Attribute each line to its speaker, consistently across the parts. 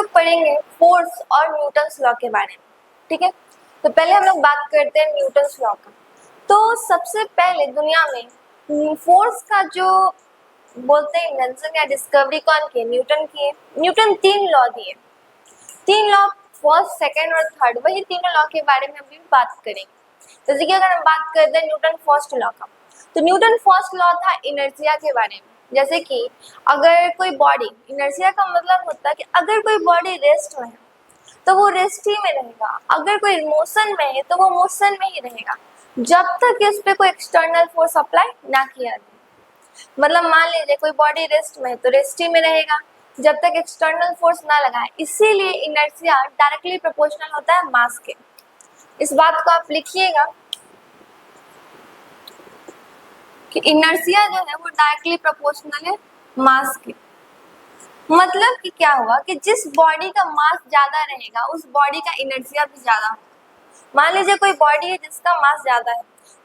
Speaker 1: लोग पढ़ेंगे फोर्स और न्यूटन्स लॉ के बारे में, ठीक है। तो पहले हम लोग बात करते हैं न्यूटन्स लॉ का। तो सबसे पहले दुनिया में फोर्स का जो बोलते हैं इन्वेंशन या डिस्कवरी कौन की है? न्यूटन की है। न्यूटन 3 लॉ दिए, 3 लॉ, फर्स्ट, सेकंड और थर्ड, वही तीनों लॉ के बारे में अभी बात करेंगे। जैसे कि अगर हम बात करते हैं न्यूटन फर्स्ट लॉ का, तो न्यूटन फर्स्ट लॉ था इनर्शिया के बारे में। जैसे कि अगर कोई बॉडी, इनर्शिया का मतलब होता है कि अगर कोई बॉडी रेस्ट में है तो वो रेस्ट ही में रहेगा, अगर कोई मोशन में है तो वो मोशन में ही रहेगा, जब तक कि उस पर कोई एक्सटर्नल फोर्स अप्लाई ना किया जाए। मतलब मान लीजिए कोई बॉडी रेस्ट में है तो रेस्ट ही में रहेगा जब तक एक्सटर्नल फोर्स ना लगाए। इसीलिए इनर्शिया डायरेक्टली प्रोपोर्शनल होता है मास के। इस बात को आप लिखिएगा कि इनर्शिया जो है वो डायरेक्टली प्रोपोर्शनल है मास के। मतलब कि क्या हुआ कि जिस बॉडी का मास ज्यादा रहेगा उस बॉडी का इनर्शिया भी ज्यादा होगा। मान लीजिए कोई बॉडी है जिसका मास ज्यादा है,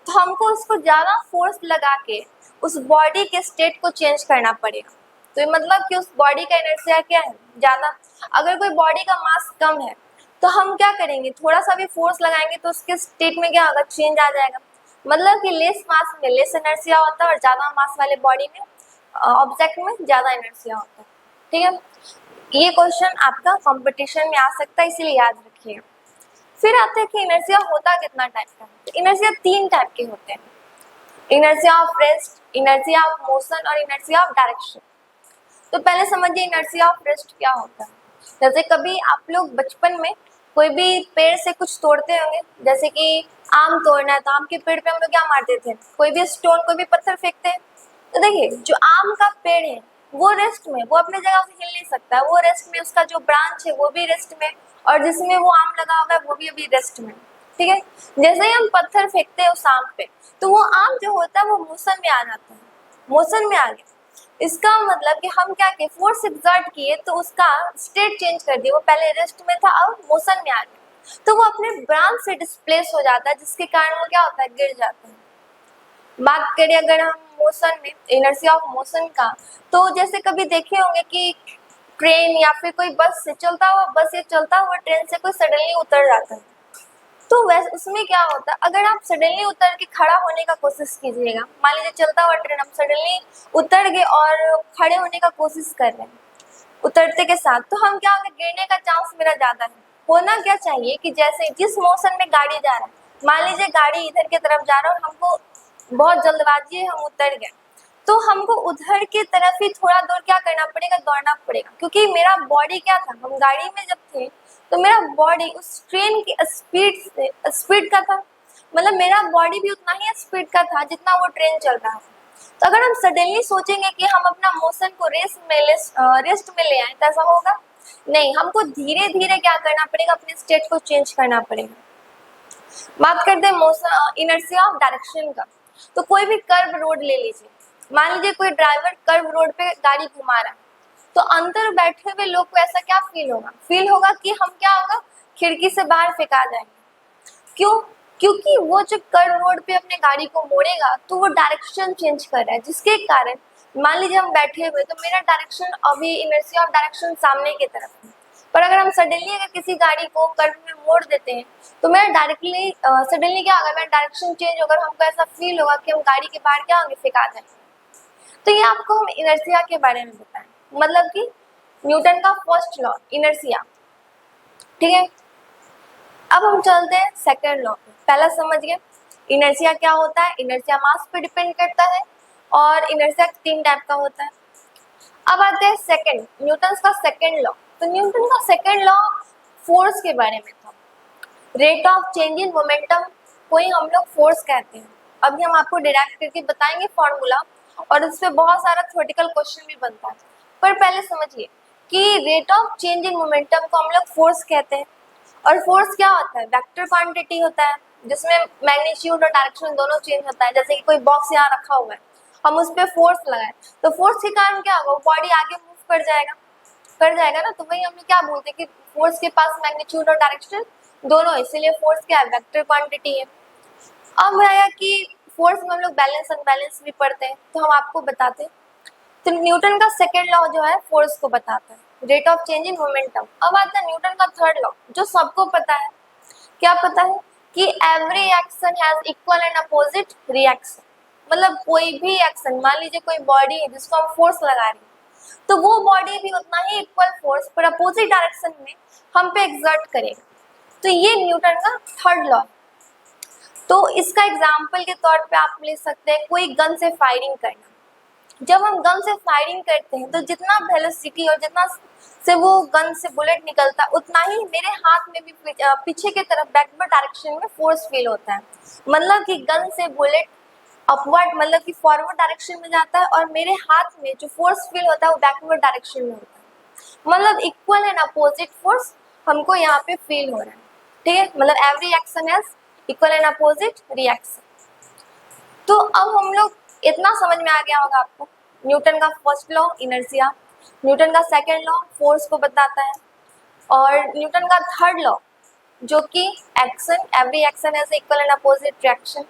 Speaker 1: तो हमको उसको ज्यादा फोर्स लगा के उस बॉडी के स्टेट को चेंज करना पड़ेगा। तो ये मतलब कि उस बॉडी का इनर्शिया क्या है? ज्यादा। अगर कोई बॉडी का मास कम है तो हम क्या करेंगे? थोड़ा सा भी फोर्स लगाएंगे तो उसके स्टेट में क्या होगा? चेंज आ जाएगा। मतलब कि लेस मास में लेस इनर्शिया होता है और ज्यादा मास वाले बॉडी में, ऑब्जेक्ट में ज्यादा इनर्शिया होता है, ठीक है। ये क्वेश्चन आपका कंपटीशन में आ सकता है, इसीलिए याद रखिएगा। फिर आते हैं कि इनर्शिया होता कितना टाइप का है। तो इनर्शिया 3 टाइप के होते हैं, inertia of rest, inertia of motion और इनर्शिया ऑफ डायरेक्शन। तो पहले समझिए इनर्शिया ऑफ रेस्ट क्या होता है। जैसे कभी आप लोग बचपन में कोई भी पेड़ से कुछ तोड़ते होंगे, जैसे कि आम तोड़ना है तो आम के पेड़ पे हम लोग क्या मारते थे? कोई भी स्टोन, कोई भी पत्थर फेंकते हैं। तो देखिए जो आम का पेड़ है वो रेस्ट में, वो अपने जगह से हिल नहीं सकता, वो रेस्ट में, उसका जो ब्रांच है वो भी रेस्ट में, और जिसमें वो आम लगा हुआ है वो भी अभी रेस्ट में, ठीक है। जैसे ही हम पत्थर फेंकते हैं उस आम पे तो वो आम जो होता है वो मोशन में आ जाता है, मोशन में आ गया। इसका मतलब कि हम क्या किए? फोर्स एक्सर्ट किए तो उसका स्टेट चेंज कर दिया, वो पहले रेस्ट में था अब मोशन में आ गया, तो वो अपने ब्रांच से डिस्प्लेस हो जाता है, जिसके कारण वो क्या होता है? गिर जाता है। बात करें अगर हम मोशन में, इनर्शिया ऑफ मोशन का, तो जैसे कभी देखे होंगे कि ट्रेन या फिर कोई बस से चलता हुआ, बस या चलता हुआ ट्रेन से कोई सडनली उतर जाता है, तो वैसे उसमें क्या होता है? अगर आप सडनली उतर के खड़ा होने का कोशिश कीजिएगा, मान लीजिए चलता हुआ ट्रेन, हम सडनली उतर गए और खड़े होने का कोशिश कर रहे हैं उतरते के साथ, तो हम क्या होंगे? गिरने का चांस मेरा ज्यादा है। होना क्या चाहिए कि जैसे जिस मोशन में गाड़ी जा रहा है, मान लीजिए गाड़ी इधर की तरफ जा रहा है और हमको बहुत जल्दबाजी है, हम उतर गए, तो हमको उधर की तरफ ही थोड़ा दूर क्या करना पड़ेगा? दौड़ना पड़ेगा, क्योंकि मेरा बॉडी क्या था? हम गाड़ी में जब थे तो मेरा बॉडी उस ट्रेन की स्पीड का था, मतलब मेरा बॉडी भी उतना ही स्पीड का था जितना वो ट्रेन चल रहा था। तो अगर हम सडनली सोचेंगे कि हम अपना मोशन को रेस्ट में ले आए तो ऐसा होगा नहीं, हमको धीरे धीरे क्या करना पड़ेगा? अपने स्टेट को चेंज करना पड़ेगा। बात करते हैं मोशन, इनर्शिया ऑफ डायरेक्शन का। तो कोई भी कर्व रोड ले लीजिए, मान लीजिए कोई ड्राइवर कर्व रोड पे गाड़ी घुमा रहा है, तो अंदर बैठे हुए लोग को ऐसा क्या फील होगा? फील होगा कि हम क्या होगा? खिड़की से बाहर फेंका जाएंगे। क्यों? क्योंकि वो जो कर्व रोड पे अपने गाड़ी को मोड़ेगा तो वो डायरेक्शन चेंज कर रहा है, जिसके कारण मान लीजिए हम बैठे हुए तो मेरा डायरेक्शन अभी इनर्शिया ऑफ डायरेक्शन सामने की तरफ है, पर अगर हम सडनली अगर किसी गाड़ी को कर्व में मोड़ देते हैं तो मेरा डायरेक्टली सडनली क्या होगा? मेरा डायरेक्शन चेंज होगा, हमको ऐसा फील होगा कि हम गाड़ी के बाहर क्या होंगे? फेंका जाएंगे। तो ये आपको हम इनर्शिया के बारे में बताएं, मतलब कि न्यूटन का फर्स्ट लॉ इनर्शिया, ठीक है। अब हम चलते हैं सेकंड लॉ पे। पहला समझ गए इनर्शिया क्या होता है? इनर्शिया मास पे डिपेंड करता है और इनर्शिया 3 टाइप का होता है। अब आते हैं सेकंड, न्यूटन का सेकंड लॉ। तो न्यूटन का सेकंड लॉ फोर्स के बारे में था। Rate of change in momentum को ही हम लोग फोर्स कहते हैं। अभी हम आपको डिराइव करके बताएंगे फॉर्मूला, और इससे बहुत सारा थ्योरेटिकल क्वेश्चन भी बनता है। पर पहले समझिए कि rate of change in momentum को हम लोग फोर्स कहते हैं, और फोर्स क्या होता है? वेक्टर क्वांटिटी होता है जिसमें मैग्नीट्यूड और डायरेक्शन दोनों चेंज होता है। जैसे कि कोई बॉक्स यहाँ रखा हुआ है, हम उस पर फोर्स लगाए तो फोर्स के कारण क्या होगा? बॉडी आगे मूव कर जाएगा ना। तो वही हम लोग क्या बोलते हैं कि फोर्स के पास मैग्नीट्यूड और डायरेक्शन दोनों, इसीलिए फोर्स क्या है? वेक्टर क्वांटिटी है। अब आया कि फोर्स में हम लोग बैलेंस अनबैलेंस भी पढ़ते हैं, तो हम आपको बताते हैं। तो न्यूटन का सेकंड लॉ जो है फोर्स को बताता है। Rate of change in momentum. अब आता है न्यूटन का थर्ड लॉ, जो सबको पता है। क्या पता है कि every action has equal and opposite reaction. मतलब कोई भी एक्शन, मान लीजिए कोई बॉडी है जिसको हम फोर्स लगा रहे हैं, तो वो बॉडी भी उतना ही इक्वल फोर्स पर अपोजिट डायरेक्शन में हम पे एक्सर्ट करेगा। तो ये न्यूटन का थर्ड लॉ। तो इसका एग्जाम्पल के तौर पे आप ले सकते हैं कोई गन से फायरिंग करना। जब हम गन से फायरिंग करते हैं तो जितना वेलोसिटी और जितना से वो गन से बुलेट निकलता है, उतना ही मेरे हाथ में भी पीछे की तरफ बैकवर्ड डायरेक्शन में फोर्स फील होता है। मतलब कि गन से बुलेट अपवर्ड मतलब कि फॉरवर्ड डायरेक्शन में जाता है, और मेरे हाथ में जो फोर्स फील होता है वो बैकवर्ड डायरेक्शन में होता है। मतलब इक्वल एंड अपोजिट फोर्स हमको यहाँ पे फील हो रहा है। ठीक है, मतलब every action has equal and opposite reaction. तो अब हम लोग इतना समझ में आ गया होगा आपको, न्यूटन का फर्स्ट लॉ इनर्शिया, न्यूटन का सेकंड लॉ फोर्स को बताता है, और न्यूटन का थर्ड लॉ जो कि action, every action has equal and opposite reaction.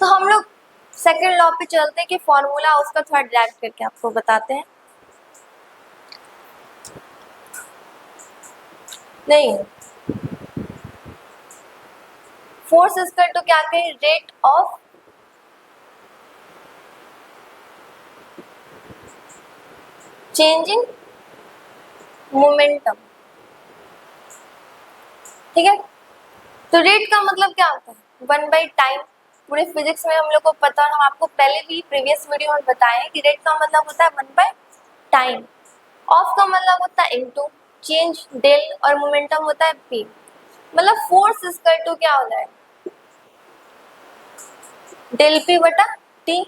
Speaker 1: तो हम लोग सेकंड लॉ पे चलते हैं कि फॉर्मूला उसका थर्ड ड्राइव करके आपको बताते हैं। नहीं, फोर्स इक्वल टू क्या कहें, रेट ऑफ चेंजिंग मोमेंटम। ठीक है, तो रेट का मतलब क्या होता है, 1/टाइम। पूरे फिजिक्स में हम लोग को पता है, हम आपको पहले भी प्रीवियस वीडियो में बताए हैं कि रेट का मतलब होता है 1/टाइम। ऑफ का मतलब होता है इनटू, चेंज डेल, और मोमेंटम होता है पी। मतलब फोर्स इक्वल टू क्या हो जाएगा, डेल पी बटा टी।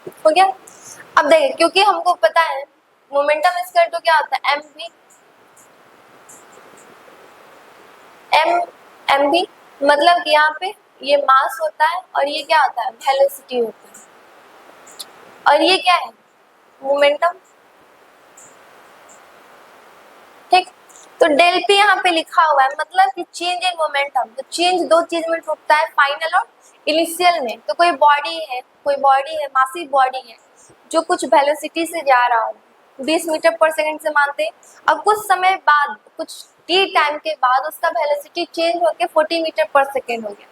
Speaker 1: हो गया। अब देखिए, क्योंकि हमको पता है मोमेंटम इक्वल टू क्या होता है, एम वी, एम वी मतलब कि यहाँ पे ये मास होता है और ये क्या होता है, वेलोसिटी होता है, और ये क्या है, मोमेंटम। ठीक, तो डेल पी यहाँ पे लिखा हुआ है, मतलब कि चेंज इन मोमेंटम। तो चेंज दो चीज में टूटता है, फाइनल और इनिशियल में। तो कोई बॉडी है मासिव बॉडी है जो कुछ वेलोसिटी से जा रहा हो, 20 मीटर पर सेकंड से मानते हैं। अब कुछ समय बाद, कुछ टी टाइम के बाद उसका वेलोसिटी चेंज होकर 40 मीटर पर सेकंड हो गया।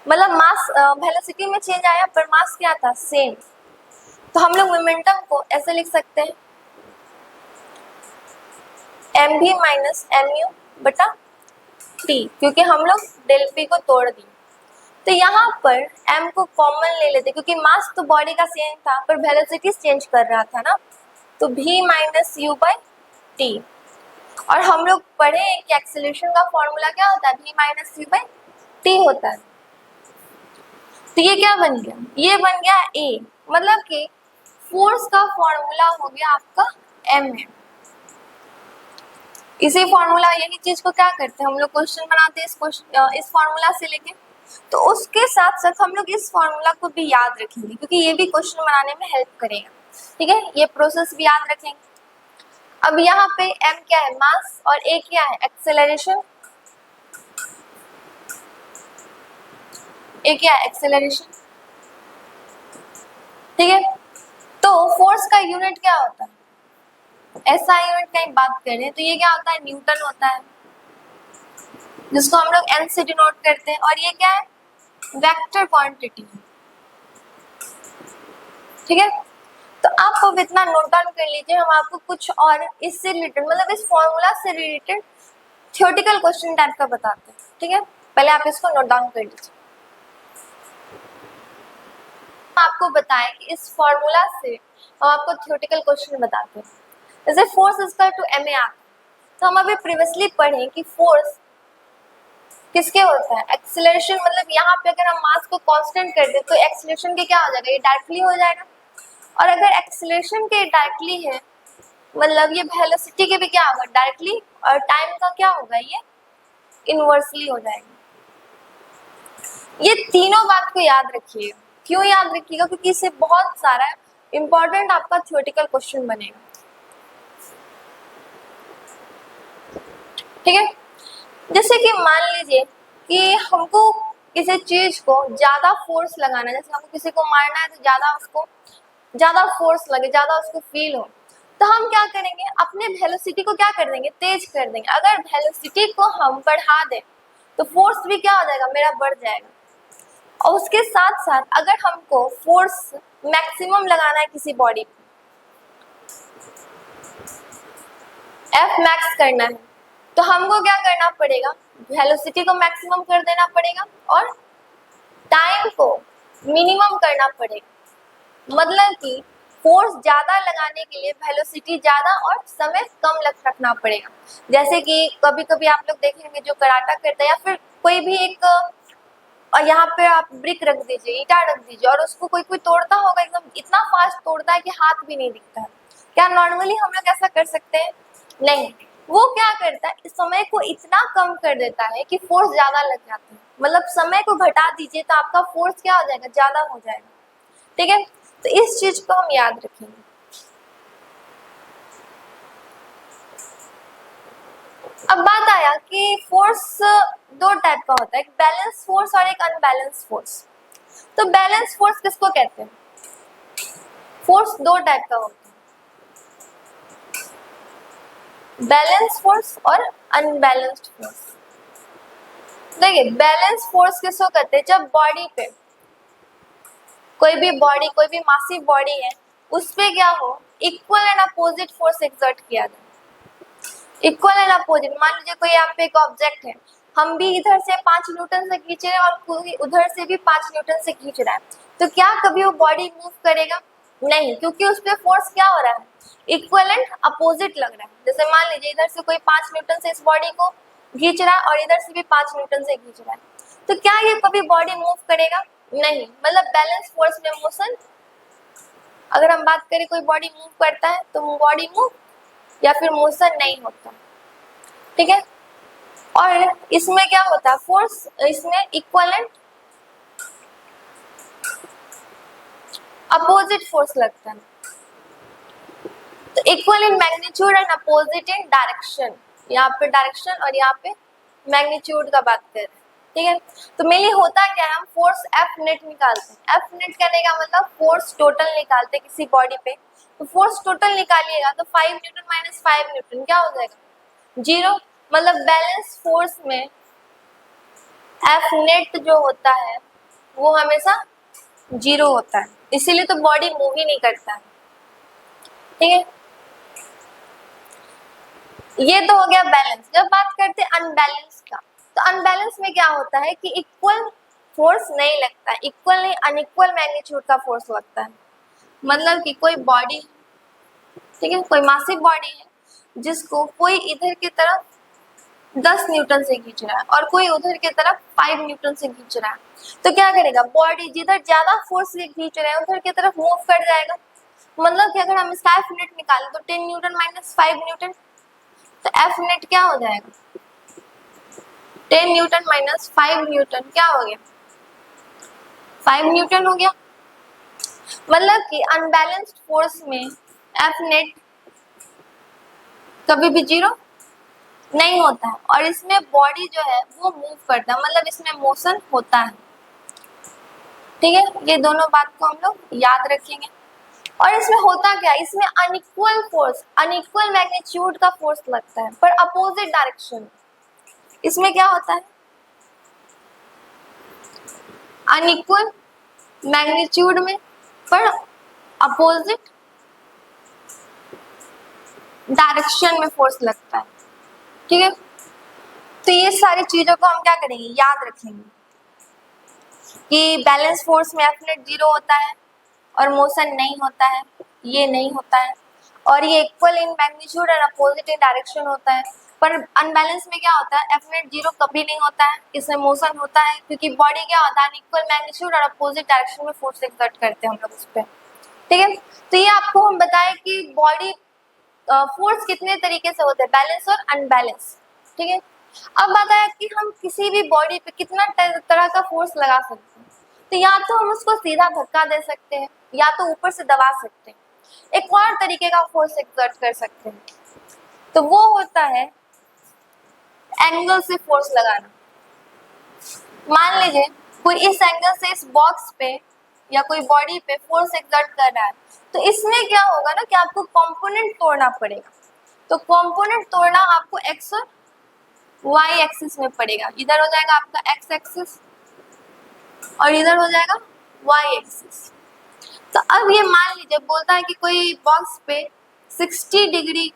Speaker 1: मतलब मास वेलोसिटी में चेंज आया पर मास क्या था, सेम। तो हम लोग मोमेंटम को ऐसे लिख सकते हैं, एम भी माइनस एम यू बटा टी, क्योंकि हम लोग डेल पी को तोड़ दिए। तो यहाँ पर m को कॉमन ले लेते, क्योंकि मास तो बॉडी का सेम था पर वेलोसिटी चेंज कर रहा था ना, तो v minus you by T. और हम लोग पढ़े कि एक्सेलरेशन का फॉर्मूला क्या होता है, v minus you by T होता है। तो ये क्या बन गया, ये बन गया a, मतलब कि फोर्स का फॉर्मूला हो गया आपका m है। इसी फॉर्मूला, यही चीज को क्या करते हैं हम लोग, क्वेश्चन बनाते हैं इस फॉर्मूला से लेके। तो उसके साथ साथ हम लोग इस फॉर्मूला को भी याद रखेंगे, क्योंकि ये भी क्वेश्चन बनाने में हेल्प करेगा। ठीक है, ये प्रोसेस भी याद रखेंगे। अब यहाँ पे m क्या है, मास, और a क्या है, एक्सेलरेशन। a क्या है, एक्सेलरेशन। ठीक है, तो फोर्स का यूनिट क्या होता है, ऐसा यूनिट का बात करें तो ये क्या होता है, न्यूटन होता है, जिसको हम लोग n से डिनोट करते हैं। और ये क्या है, वेक्टर क्वांटिटी। ठीक है, तो आप अब इतना नोट डाउन कर लीजिए। हम आपको कुछ और इससे रिलेटेड, मतलब इस फॉर्मूला से रिलेटेड थ्योरेटिकल क्वेश्चन टाइप का बताते हैं। ठीक है, पहले आप इसको नोट डाउन कर लीजिए। आपको बताएं कि इस फॉर्मूला से हम आपको थ्योरेटिकल क्वेश्चन बताते हैं। जैसे force equal to M A आता, तो हम अभी प्रीवियसली पढ़े कि फोर्स किसके होता है, एक्सीलरेशन। मतलब यहाँ पे अगर हम मास को कांस्टेंट कर दे तो एक्सीलरेशन के क्या हो जाएगा, ये डायरेक्टली हो जाएगा। और अगर एक्सीलरेशन के डायरेक्टली है, मतलब ये वेलोसिटी के भी क्या होगा, डायरेक्टली। और टाइम का क्या होगा, ये इनवर्सली हो जाएगा। ये तीनों बात को याद रखिएगा। क्यों याद रखिएगा, क्योंकि इससे बहुत सारा इंपॉर्टेंट आपका थ्योरेटिकल क्वेश्चन बनेगा। ठीक है, जैसे कि मान लीजिए कि हमको किसी चीज को ज्यादा फोर्स लगाना है, जैसे हमको किसी को मारना है तो ज्यादा फोर्स लगे, ज्यादा उसको फील हो। तो हम क्या करेंगे, अपने वेलोसिटी को क्या कर देंगे, तेज कर देंगे। अगर वेलोसिटी को हम बढ़ा दें तो फोर्स भी क्या हो जाएगा, मेरा बढ़ जाएगा। और उसके साथ साथ अगर हमको फोर्स मैक्सिमम लगाना है किसी बॉडी पे, एफ मैक्स करना है, तो हमको क्या करना पड़ेगा, वेलोसिटी को मैक्सिमम कर देना पड़ेगा और टाइम को मिनिमम करना पड़ेगा। मतलब कि फोर्स ज्यादा लगाने के लिए वेलोसिटी ज्यादा और समय कम रखना पड़ेगा। जैसे कि कभी कभी आप लोग देखेंगे जो कराटा करता है या फिर कोई भी एक, और यहाँ पे आप ब्रिक रख दीजिए, ईटा रख दीजिए, और उसको कोई कोई तोड़ता होगा, एकदम इतना फास्ट तोड़ता है कि हाथ भी नहीं दिखता है। क्या नॉर्मली हम लोग ऐसा कर सकते हैं? नहीं। वो क्या करता है, इस समय को इतना कम कर देता है कि फोर्स ज्यादा लग जाता है। मतलब समय को घटा दीजिए तो आपका फोर्स क्या हो जाएगा, ज्यादा हो जाएगा। ठीक है, तो इस चीज को हम याद रखेंगे। अब बात आया कि फोर्स दो टाइप का होता है, एक बैलेंस फोर्स और एक अनबैलेंस फोर्स। तो बैलेंस फोर्स किसको कहते हैं? फोर्स दो टाइप का होता है, बैलेंस फोर्स और अनबैलेंस्ड फोर्स। देखिए, बैलेंस फोर्स किसको कहते हैं, जब बॉडी पे कोई भी बॉडी, कोई भी मासिव बॉडी है, उस पे क्या हो, equal and opposite force exert किया जाए। इक्वल एंड अपोजिट, मान लीजिए कोई यहाँ पे एक ऑब्जेक्ट है, हम भी इधर से 5 न्यूटन से खींच रहे हैं और कोई उधर से भी 5 न्यूटन से खींच रहा है, तो क्या कभी वो बॉडी मूव करेगा? नहीं, क्योंकि उस पे फोर्स क्या हो रहा है, इक्वल एंड अपोजिट लग रहा है। जैसे मान लीजिए इधर से कोई 5 न्यूटन से इस बॉडी को खींच रहा है और इधर से भी 5 न्यूटन से खींच रहा है, तो क्या ये कभी बॉडी मूव करेगा? नहीं। मतलब बैलेंस फोर्स में मोशन, अगर हम बात करें कोई बॉडी मूव करता है तो बॉडी मूव या फिर मोशन नहीं होता। ठीक है, और इसमें क्या होता है, फोर्स इसमें इक्वल एंड अपोजिट फोर्स लगता है। तो equal in magnitude and opposite in direction, यहाँ पे डायरेक्शन और यहाँ पे मैग्नीट्यूड का बात कर रहे हैं। ठीक है, तो मेनली होता क्या है, हम फोर्स एफ नेट निकालते हैं। एफ नेट करने का मतलब फोर्स टोटल निकालते हैं किसी बॉडी पे। तो फोर्स टोटल निकालिएगा तो 5 न्यूटन माइनस 5 न्यूटन क्या हो जाएगा, 0। मतलब बैलेंस फोर्स में एफ नेट जो होता है वो हमेशा 0 होता है, इसीलिए तो बॉडी मूव ही नहीं करता है। ठीक है, ये तो हो गया बैलेंस। जब बात करते हैं अनबैलेंस का, तो अनबैलेंस में क्या होता है कि इक्वल फोर्स नहीं लगता है, इक्वल नहीं अनइक्वल मैग्नीट्यूड का फोर्स लगता है। मतलब कि कोई बॉडी, ठीक है, कोई मासिव बॉडी है जिसको कोई इधर की तरफ 10 न्यूटन से खींच रहा है और कोई उधर की तरफ 5 न्यूटन से खींच रहा है, तो क्या करेगा, बॉडी जिधर ज्यादा फोर्स से खींच रहे हैं उधर की तरफ मूव कर जाएगा। मतलब कि अगर हम इसका एफ नेट निकालें तो 10 न्यूटन माइनस 5 न्यूटन, तो एफ नेट क्या हो जाएगा, 10 न्यूटन माइनस 5 न्यूटन क्या हो गया, 5 न्यूटन हो गया। मतलब कि अनबैलेंस्ड फोर्स में एफ नेट कभी भी 0 नहीं होता है और इसमें बॉडी जो है वो मूव करता है, मतलब इसमें मोशन होता है। ठीक है, ये दोनों बात को हम लोग याद रखेंगे। और इसमें होता क्या है, इसमें अनइक्वल फोर्स, अनइक्वल मैग्नीट्यूड का फोर्स लगता है पर अपोजिट डायरेक्शन। इसमें क्या होता है, अनइक्वल मैग्नीट्यूड में पर अपोजिट डायरेक्शन में फोर्स लगता है। ठीक है, तो ये सारी चीजों को हम क्या करेंगे, याद रखेंगे कि बैलेंस फोर्स में एफ नेट 0 होता है और मोशन नहीं होता है, ये नहीं होता है, और ये इक्वल इन मैग्नीट्यूड और अपोजिट इन डायरेक्शन होता है। पर अनबैलेंस में क्या होता है, एफ नेट 0 कभी नहीं होता है, इसमें मोशन होता है क्योंकि बॉडी क्या होता है, इक्वल मैग्नीट्यूड और अपोजिट डायरेक्शन में फोर्स एक्सर्ट करते हैं हम लोग उस पर। ठीक है, तो ये आपको हम बताएं कि बॉडी फोर्स कितने तरीके से होते हैं, बैलेंस और अनबैलेंस। ठीक है, अब बात है कि हम किसी भी बॉडी पे कितना तरह का फोर्स लगा सकते हैं। तो या तो हम उसको सीधा धक्का दे सकते हैं या तो ऊपर से दबा सकते हैं, एक और तरीके का फोर्स एक्सर्ट कर सकते हैं, तो वो होता है एंगल से फोर्स लगाना। मान लीजिए कोई इस एंगल से इस बॉक्स पे या कोई बॉडी पे फोर्स एक्सर्ट कर रहा है, तो इसमें क्या होगा ना कि आपको कंपोनेंट तोड़ना पड़ेगा। तो कंपोनेंट तोड़ना आपको एक्स और वाई एक्सिस में पड़ेगा। इधर हो जाएगा आपका एक्स एक्सिस और इधर हो जाएगा वाई एक्सिस। तो अब ये मान लीजिए बोलता है कि कोई बॉक्स पे 60 डिग्री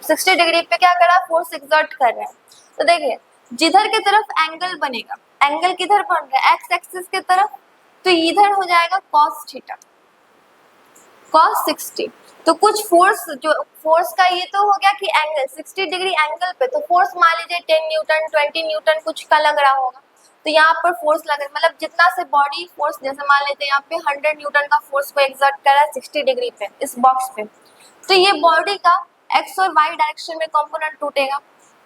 Speaker 1: पे क्या कर रहा है, फोर्स एक्सर्ट कर रहा है। तो देखिए जिधर की तरफ एंगल बनेगा, एंगल किधर बन रहा है, एक्स एक्सिस की तरफ, तो इधर हो जाएगा cos थीटा, cos 60। तो कुछ फोर्स, जो फोर्स का ये तो हो गया कि एंगल 60 डिग्री एंगल पे, तो फोर्स मान लीजिए 10 न्यूटन 20 न्यूटन कुछ का लग रहा होगा। तो यहाँ पर फोर्स लग रहा है, मतलब जितना से बॉडी फोर्स, जैसे मान लेते हैं यहाँ पे 100 न्यूटन का फोर्स को एक्सर्ट कर रहा है 60 डिग्री पे इस बॉक्स पे, तो ये बॉडी का एक्स और वाई डायरेक्शन में कंपोनेंट टूटेगा।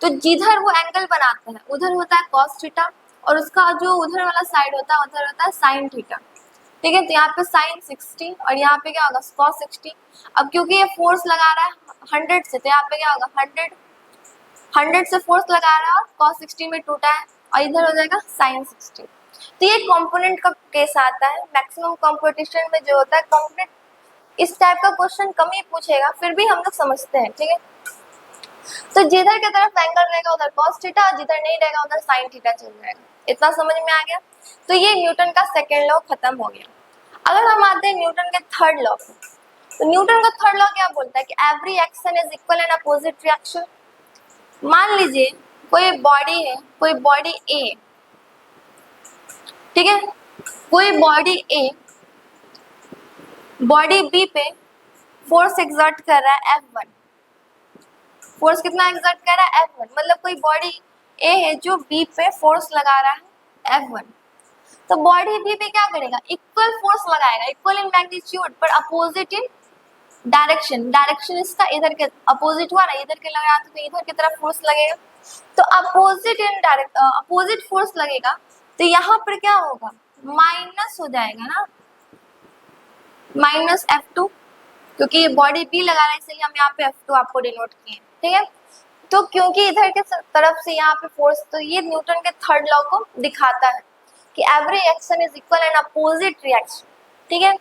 Speaker 1: तो जिधर वो एंगल बनाते हैं उधर होता है cos थीटा और उसका जो उधर वाला साइड होता है उधर होता है sin थीटा। ठीक है, तो यहाँ पे sin 60 और यहाँ पे क्या होगा cos 60। अब क्योंकि ये फोर्स लगा रहा है 100 से, तो यहाँ पे क्या होगा 100 से फोर्स लगा रहा है और cos 60 में टूटा है और इधर हो जाएगा sin 60। तो ये कंपोनेंट का केस आता है। मैक्सिमम कंपटीशन में जो होता है कंपोनेंट, इस टाइप का क्वेश्चन कम ही पूछेगा, फिर भी हम लोग समझते हैं। ठीक है, तो जिधर की तरफ एंगल रहेगा उधर cos थीटा, जिधर नहीं रहेगा उधर sin थीटा चल जाएगा। इतना समझ में आ गया। तो ये न्यूटन का सेकेंड लॉ खत्म हो गया। अगर हम आते हैं न्यूटन के थर्ड लॉ पे, तो न्यूटन का थर्ड लॉ क्या बोलता है कि every action is equal and opposite reaction. मान लीजिए कोई बॉडी है, कोई बॉडी ए, ठीक है, कोई बॉडी ए बॉडी बी पे फोर्स एक्सर्ट कर रहा है F1। फोर्स कितना एक्सर्ट कर रहा है F1, मतलब कोई बॉडी ए है जो बी पे फोर्स लगा रहा है F1। तो बॉडी बी पे क्या करेगा, इक्वल फोर्स लगाएगा, इक्वल इन मैग्नीट्यूड पर अपोजिट इन डायरेक्शन। डायरेक्शन इसका इधर के अपोजिट हुआ ना, इधर के लगा तो इधर की तरफ फोर्स लगेगा। तो opposite in direct opposite force लगेगा, तो यहाँ पर क्या होगा, माइनस हो जाएगा ना, माइनस F2, क्योंकि ये बॉडी बी लगा रहा है इसलिए हम यहाँ पे F2 आपको डिनोट किए। ठीक है, तो क्योंकि इधर के तरफ से यहाँ पे फोर्स, तो ये न्यूटन के थर्ड लॉ को दिखाता है कि every action is equal and opposite reaction. ठीक है,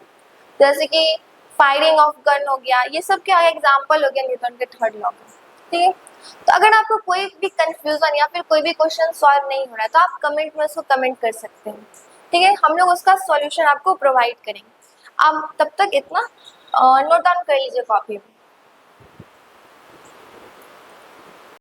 Speaker 1: जैसे कि फायरिंग ऑफ गन हो गया, ये सब क्या एग्जांपल हो गया न्यूटन के थर्ड लॉ का। ठीक है, तो अगर आपको कोई भी कंफ्यूजन या फिर कोई भी क्वेश्चन सॉल्व नहीं हो रहा है तो आप कमेंट में उसको कमेंट कर सकते हैं। ठीक है, हम लोग उसका सॉल्यूशन आपको प्रोवाइड करेंगे। आप तब तक इतना नोट डाउन कर लीजिए कॉपी में।